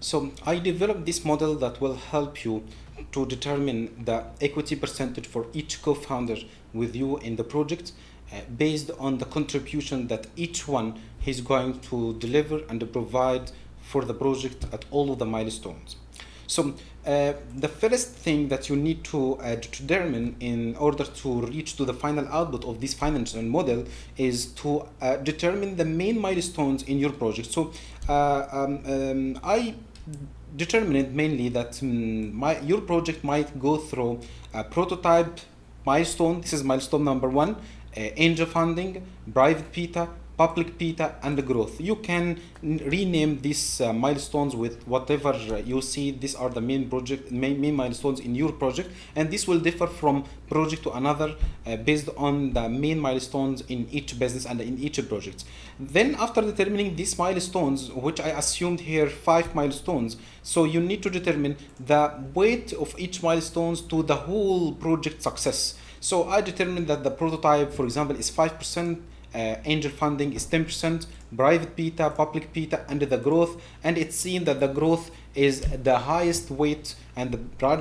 So I developed this model that will help you to determine the equity percentage for each co-founder with you in the project based on the contribution that each one is going to deliver and provide for the project at all of the milestones. So the first thing that you need to determine in order to reach to the final output of this financial model is to determine the main milestones in your project. So I determined mainly that your project might go through a prototype milestone. This is milestone number 1, angel funding, private beta, public beta, and the growth. You can rename these milestones with whatever you see. These are the main milestones in your project, and this will differ from project to another based on the main milestones in each business and in each project. Then after determining these milestones, which I assumed here 5 milestones, so you need to determine the weight of each milestones to the whole project success. So I determined that the prototype, for example, is 5%, angel funding is 10%, private beta, public beta, and the growth. And it's seen that the growth is the highest weight and the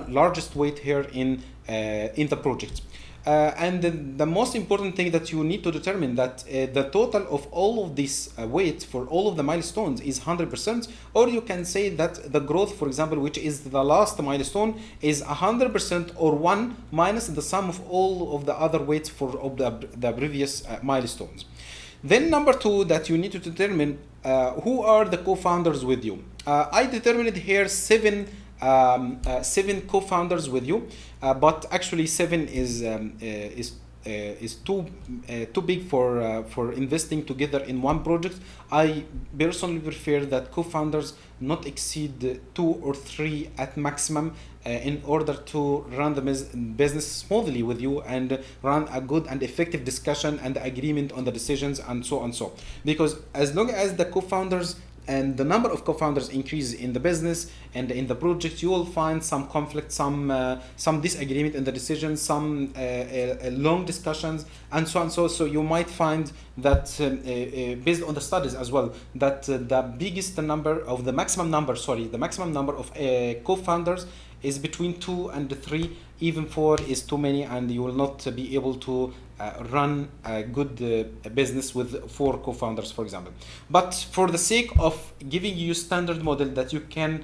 largest weight here in the project. And the most important thing that you need to determine that the total of all of this weight for all of the milestones is 100%, or you can say that the growth, for example, which is the last milestone, is 100% or 1 minus the sum of all of the other weights for of the previous milestones. Then number 2, that you need to determine who are the co-founders with you. I determined here 7 co-founders with you, but actually 7 is too big for investing together in one project. I personally prefer that co-founders not exceed 2 or 3 at maximum in order to run the business smoothly with you and run a good and effective discussion and agreement on the decisions and so on. Because as long as the co-founders and the number of co-founders increase in the business and in the project, you will find some conflict, some disagreement in the decisions, some long discussions, and so on. So you might find that based on the studies as well, that the maximum number of co-founders is between 2 and 3. Even 4 is too many, and you will not be able to run a good business with 4 co-founders, for example. But for the sake of giving you standard model that you can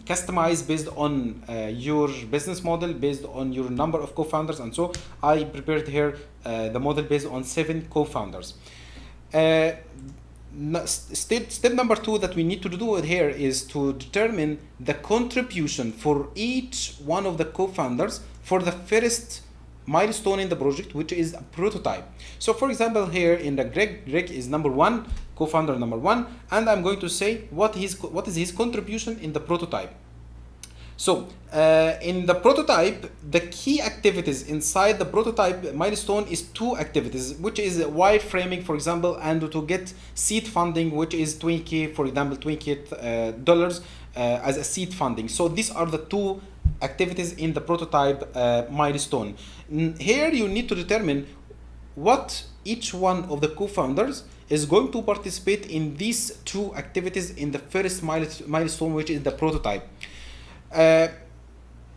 customize based on your business model, based on your number of co-founders, and so I prepared here the model based on 7 co-founders. Step number 2 that we need to do here is to determine the contribution for each one of the co-founders for the first milestone in the project, which is a prototype. So for example, here in the Greg is number 1, co-founder number 1, and I'm going to say what is his contribution in the prototype. So in the prototype, the key activities inside the prototype milestone is 2 activities, which is wireframing, for example, and to get seed funding, which is $20K, for example, $28 as a seed funding. So these are the 2 activities in the prototype milestone. Here you need to determine what each one of the co-founders is going to participate in these 2 activities in the first milestone, which is the prototype.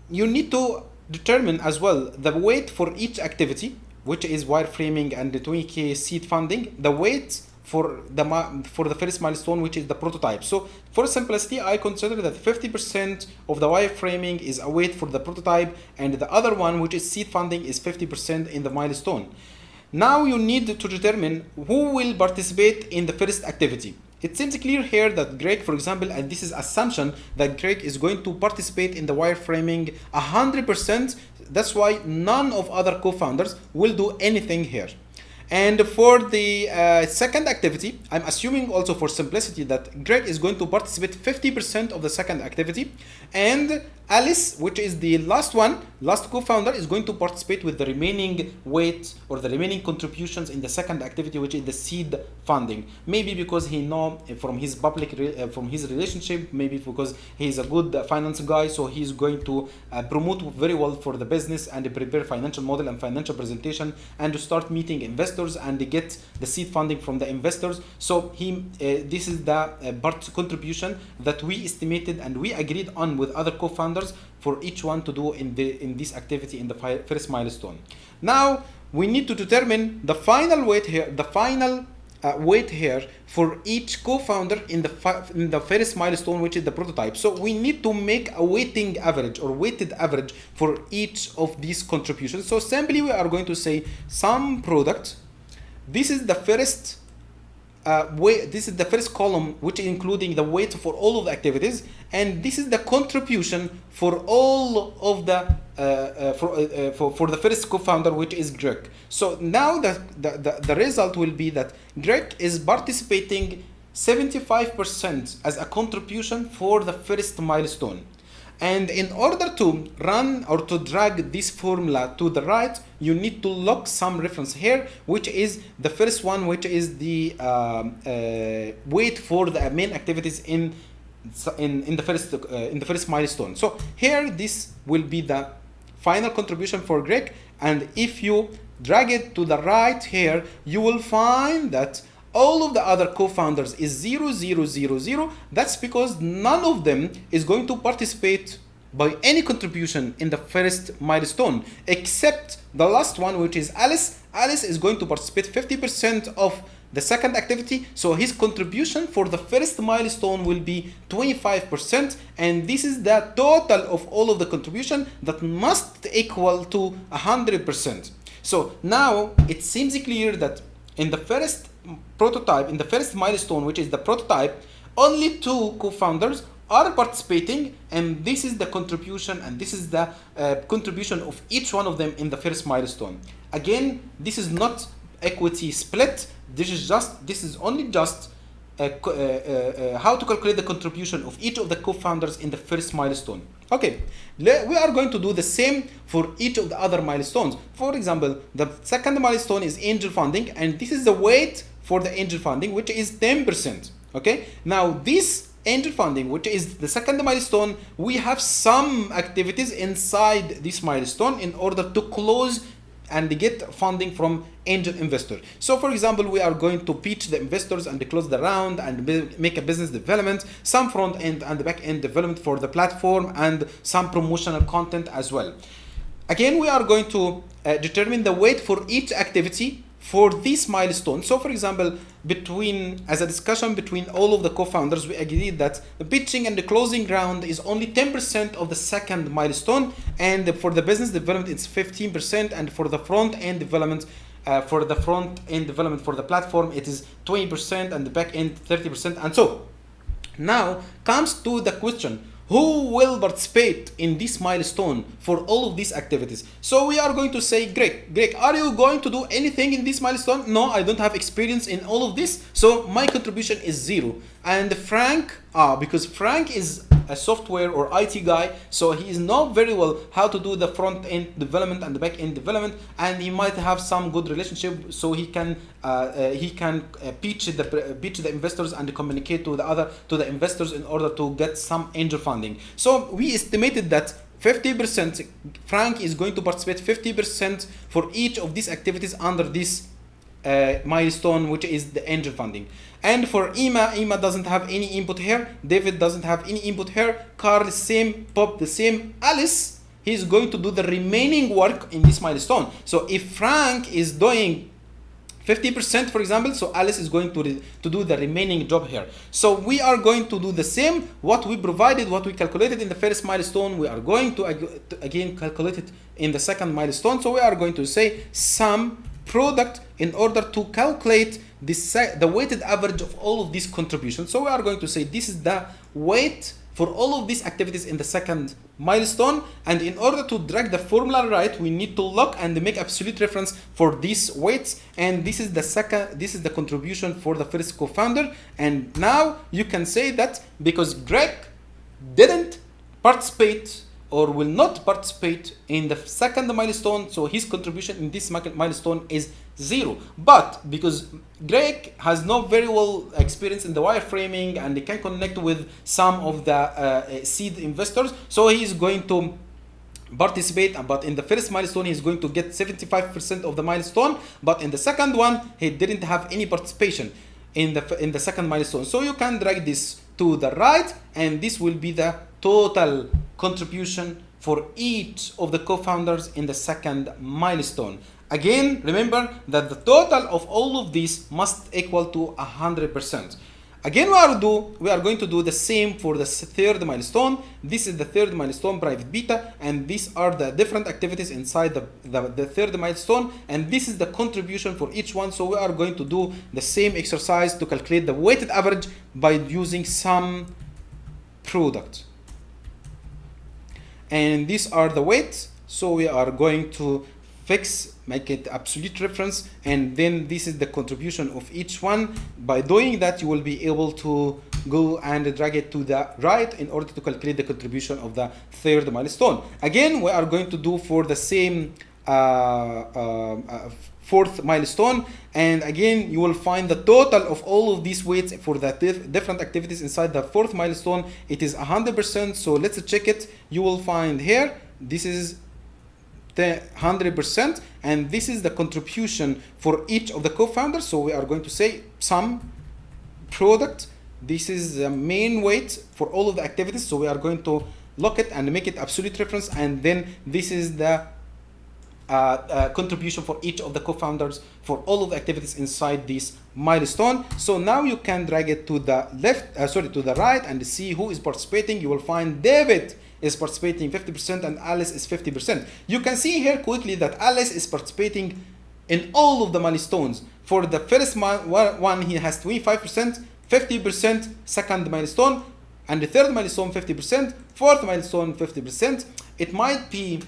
You need to determine as well the weight for each activity, which is wireframing and the 20K seed funding, the weight for the first milestone, which is the prototype. So for simplicity, I consider that 50% of the wireframing is a weight for the prototype, and the other one, which is seed funding, is 50% in the milestone. Now you need to determine who will participate in the first activity. It seems clear here that Greg, for example, and this is assumption that Greg is going to participate in the wireframing 100%. That's why none of other co-founders will do anything here. And for the second activity, I'm assuming also for simplicity that Greg is going to participate 50% of the second activity, and Alice, which is the last co-founder, is going to participate with the remaining weight or the remaining contributions in the second activity, which is the seed funding. Maybe because he know from his from his relationship, maybe because he's a good finance guy, so he's going to promote very well for the business and prepare financial model and financial presentation and to start meeting investors and get the seed funding from the investors. So this is the part contribution that we estimated and we agreed on with other co-founders for each one to do in this activity in the first milestone. Now we need to determine the final weight here, for each co-founder in the first milestone, which is the prototype. So we need to make a weighted average for each of these contributions. So simply we are going to say some product. This is the first this is the first column, which is including the weight for all of the activities, and this is the contribution for all of the for the first co-founder, which is Greg. So now the result will be that Greg is participating 75% as a contribution for the first milestone. And in order to run or to drag this formula to the right, you need to lock some reference here, which is the first one, which is the weight for the main activities in the first milestone. So here this will be the final contribution for Greg, and if you drag it to the right here, you will find that all of the other co-founders is 0, 0, 0, 0. That's because none of them is going to participate by any contribution in the first milestone, except the last one, which is Alice. Alice is going to participate 50% of the second activity, so his contribution for the first milestone will be 25%, and this is the total of all of the contribution that must equal to 100%. So now it seems clear that in the first prototype, in the first milestone, which is the prototype, only 2 co-founders are participating, and this is the contribution, and this is the contribution of each one of them in the first milestone. Again, this is not equity split. This is only just how to calculate the contribution of each of the co-founders in the first milestone. Okay, we are going to do the same for each of the other milestones. For example, the second milestone is angel funding, and this is the weight for the angel funding, which is 10%. Okay, now this angel funding, which is the second milestone, we have some activities inside this milestone in order to close and get funding from angel investor. So for example, we are going to pitch the investors and close the round and make a business development, some front end and back end development for the platform, and some promotional content as well. Again, we are going to determine the weight for each activity for this milestone. So for example, as a discussion between all of the co-founders, we agreed that the pitching and the closing round is only 10% of the second milestone, and for the business development it's 15%, and for the front end development for the platform it is 20%, and the back end 30%, and so now comes to the question, who will participate in this milestone for all of these activities? So we are going to say, Greg, are you going to do anything in this milestone? No, I don't have experience in all of this, so my contribution is 0. And Frank, because Frank is a software or IT guy, so he is not very well how to do the front end development and the back end development, and he might have some good relationship, so he can pitch the investors and communicate to the investors in order to get some angel funding. So we estimated that 50%, Frank is going to participate 50% for each of these activities under this milestone, which is the angel funding. And for Ima doesn't have any input here, David doesn't have any input here, Carl the same, Pop the same, Alice, he's going to do the remaining work in this milestone. So if Frank is doing 50%, for example, so Alice is going to do the remaining job here. So we are going to do the same, what we calculated in the first milestone, we are going to again calculate it in the second milestone. So we are going to say sum product in order to calculate the weighted average of all of these contributions. So we are going to say this is the weight for all of these activities in the second milestone, and in order to drag the formula right, we need to lock and make absolute reference for these weights, and this is the contribution for the first co-founder. And now you can say that because Greg didn't participate or will not participate in the second milestone, so his contribution in this milestone is 0. But because Greg has not very well experience in the wireframing and he can connect with some of the seed investors, so he is going to participate, but in the first milestone he's going to get 75% of the milestone, but in the second one he didn't have any participation in the second milestone. So you can drag this to the right, and this will be the total contribution for each of the co-founders in the second milestone. Again, remember that the total of all of these must equal to 100%. Again, we are going to do the same for the third milestone. This is the third milestone, private beta, and these are the different activities inside the third milestone, and this is the contribution for each one. So we are going to do the same exercise to calculate the weighted average by using some product. And these are the weights. So we are going to make it absolute reference, and then this is the contribution of each one. By doing that, you will be able to go and drag it to the right in order to calculate the contribution of the third milestone. Again, we are going to do for the same fourth milestone, and again you will find the total of all of these weights for the different activities inside the fourth milestone. It is 100%. So let's check it. You will find here this is the 100%, and this is the contribution for each of the co-founders. So we are going to say sum product. This is the main weight for all of the activities. So we are going to lock it and make it absolute reference, and then this is the contribution for each of the co-founders for all of the activities inside this milestone. So now you can drag it to the left, to the right, and see who is participating. You will find David is participating 50% and Alice is 50%. You can see here quickly that Alice is participating in all of the milestones. For the first one, he has 25%, 50%, second milestone, and the third milestone 50%, fourth milestone 50%. It might be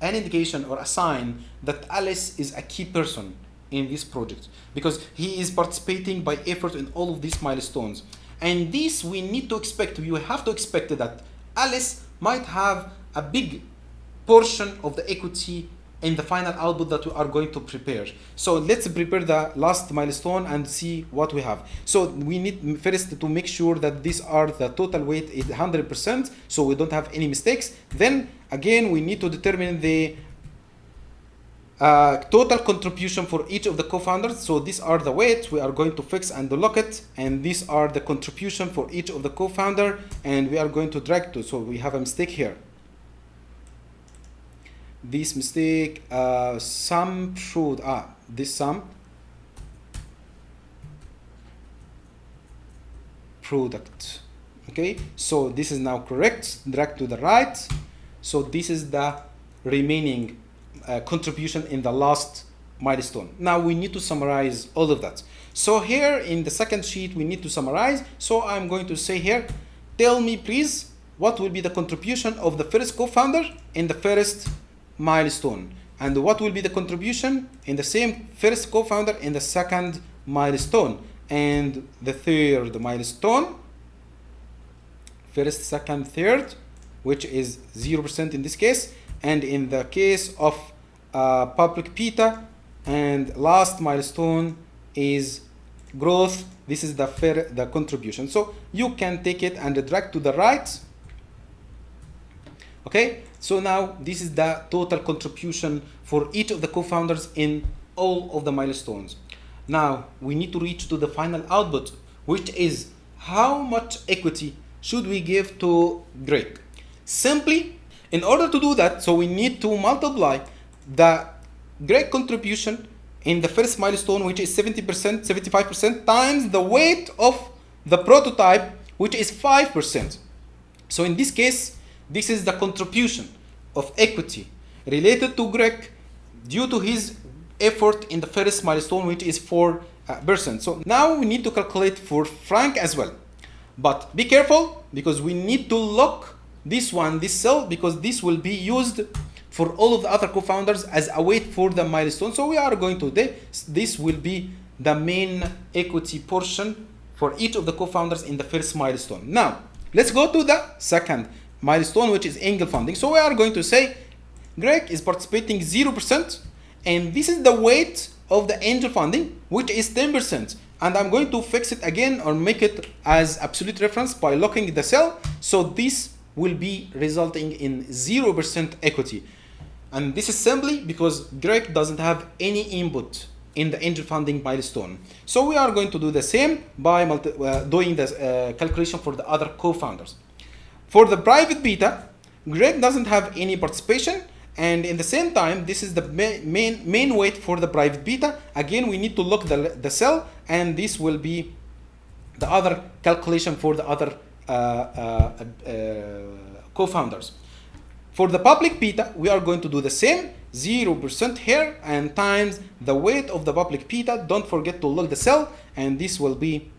an indication or a sign that Alice is a key person in this project because he is participating by effort in all of these milestones. And this we need to expect, you have to expect that Alice might have a big portion of the equity in the final output that we are going to prepare. So let's prepare the last milestone and see what we have. So we need first to make sure that these are the total weight is 100%, so we don't have any mistakes. Then again, we need to determine the total contribution for each of the co-founders. So these are the weights we are going to fix and lock it, and these are the contribution for each of the co-founder, and we are going to drag to. So we have a mistake here. This mistake, sum product, this sum product. Okay, so this is now correct. Drag to the right. So this is the remaining contribution in the last milestone. Now we need to summarize all of that. So here in the second sheet we need to summarize. So I'm going to say here, tell me please what will be the contribution of the first co-founder in the first milestone, and what will be the contribution in the same first co-founder in the second milestone, and the third milestone, first, second, third, which is 0% in this case, and in the case of public beta, and last milestone is growth. This is the contribution. So you can take it and drag to the right. Okay, so now this is the total contribution for each of the co-founders in all of the milestones. Now we need to reach to the final output, which is how much equity should we give to Greg. Simply, in order to do that, so we need to multiply the Greg contribution in the first milestone, which is 70%, 75%, times the weight of the prototype, which is 5%. So in this case, this is the contribution of equity related to Greg due to his effort in the first milestone, which is 4%. So now we need to calculate for Frank as well. But be careful, because we need to lock this cell, because this will be used for all of the other co-founders as a weight for the milestone. So we are going to, this will be the main equity portion for each of the co-founders in the first milestone. Now, let's go to the second milestone, which is angel funding. So we are going to say Greg is participating 0%, and this is the weight of the angel funding, which is 10%. And I'm going to fix it again or make it as absolute reference by locking the cell. So this will be resulting in 0% equity. And this is simply because Greg doesn't have any input in the angel funding milestone. So we are going to do the same by doing the calculation for the other co-founders. For the private beta, Greg doesn't have any participation, and in the same time, this is the main weight for the private beta. Again, we need to lock the cell, and this will be the other calculation for the other co-founders. For the public beta, we are going to do the same, 0% here, and times the weight of the public beta. Don't forget to lock the cell, and this will be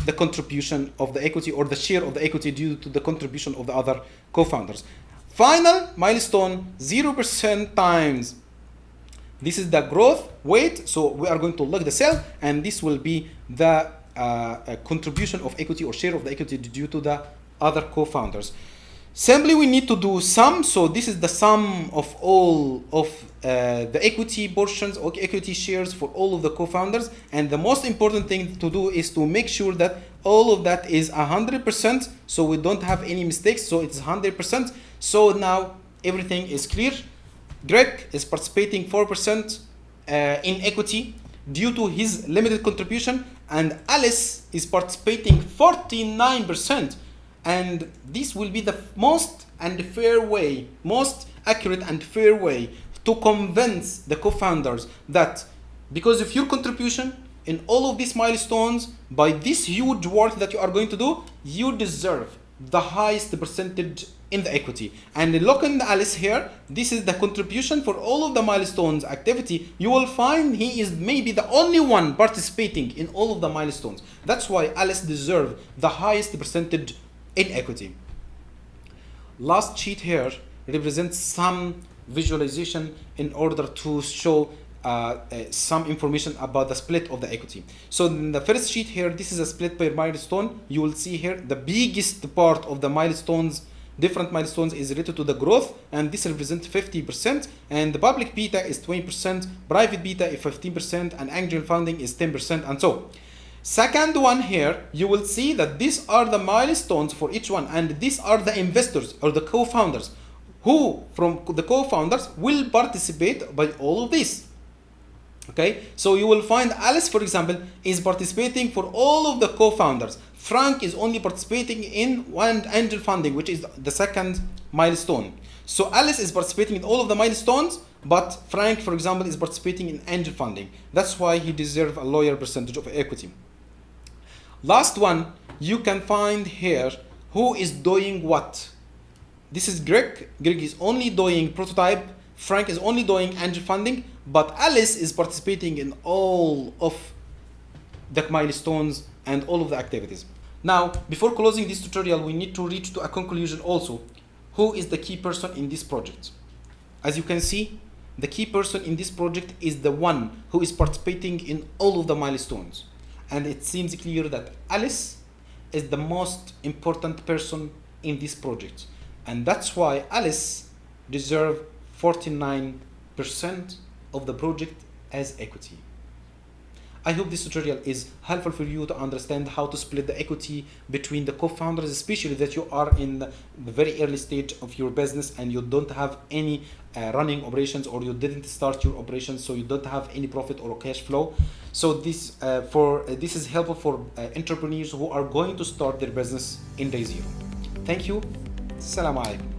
the contribution of the equity, or the share of the equity due to the contribution of the other co-founders. Final milestone, 0% times, this is the growth weight, so we are going to lock the cell, and this will be the contribution of equity or share of the equity due to the other co-founders. Simply we need to do sum, so this is the sum of all of the equity portions or equity shares for all of the co-founders, and the most important thing to do is to make sure that all of that is 100%, so we don't have any mistakes, so it's 100%. So now everything is clear. Greg is participating 4% in equity due to his limited contribution, and Alice is participating 49%. And this will be the most accurate and fair way to convince the co-founders that because of your contribution in all of these milestones, by this huge work that you are going to do, you deserve the highest percentage in the equity. And look in Alice here, this is the contribution for all of the milestones activity. You will find he is maybe the only one participating in all of the milestones. That's why Alice deserves the highest percentage in equity. Last sheet here represents some visualization in order to show some information about the split of the equity. So in the first sheet here, this is a split per milestone. You will see here the biggest part of the milestones, different milestones, is related to the growth, and this represents 50%, and the public beta is 20%, private beta is 15%, and angel funding is 10%, and so. Second one here, you will see that these are the milestones for each one, and these are the investors or the co-founders who from the co-founders will participate by all of this. Okay, so you will find Alice, for example, is participating for all of the co-founders. Frank is only participating in one angel funding, which is the second milestone. So Alice is participating in all of the milestones, but Frank, for example, is participating in angel funding. That's why he deserves a lower percentage of equity. Last one, you can find here who is doing what. This is Greg. Greg is only doing prototype. Frank is only doing angel funding, but Alice is participating in all of the milestones and all of the activities. Now, before closing this tutorial, we need to reach to a conclusion also. Who is the key person in this project? As you can see, the key person in this project is the one who is participating in all of the milestones. And it seems clear that Alice is the most important person in this project. And that's why Alice deserves 49% of the project as equity. I hope this tutorial is helpful for you to understand how to split the equity between the co-founders, especially that you are in the very early stage of your business and you don't have any running operations, or you didn't start your operations, so you don't have any profit or cash flow. So this is helpful for entrepreneurs who are going to start their business in day zero. Thank you. Assalamu alaikum.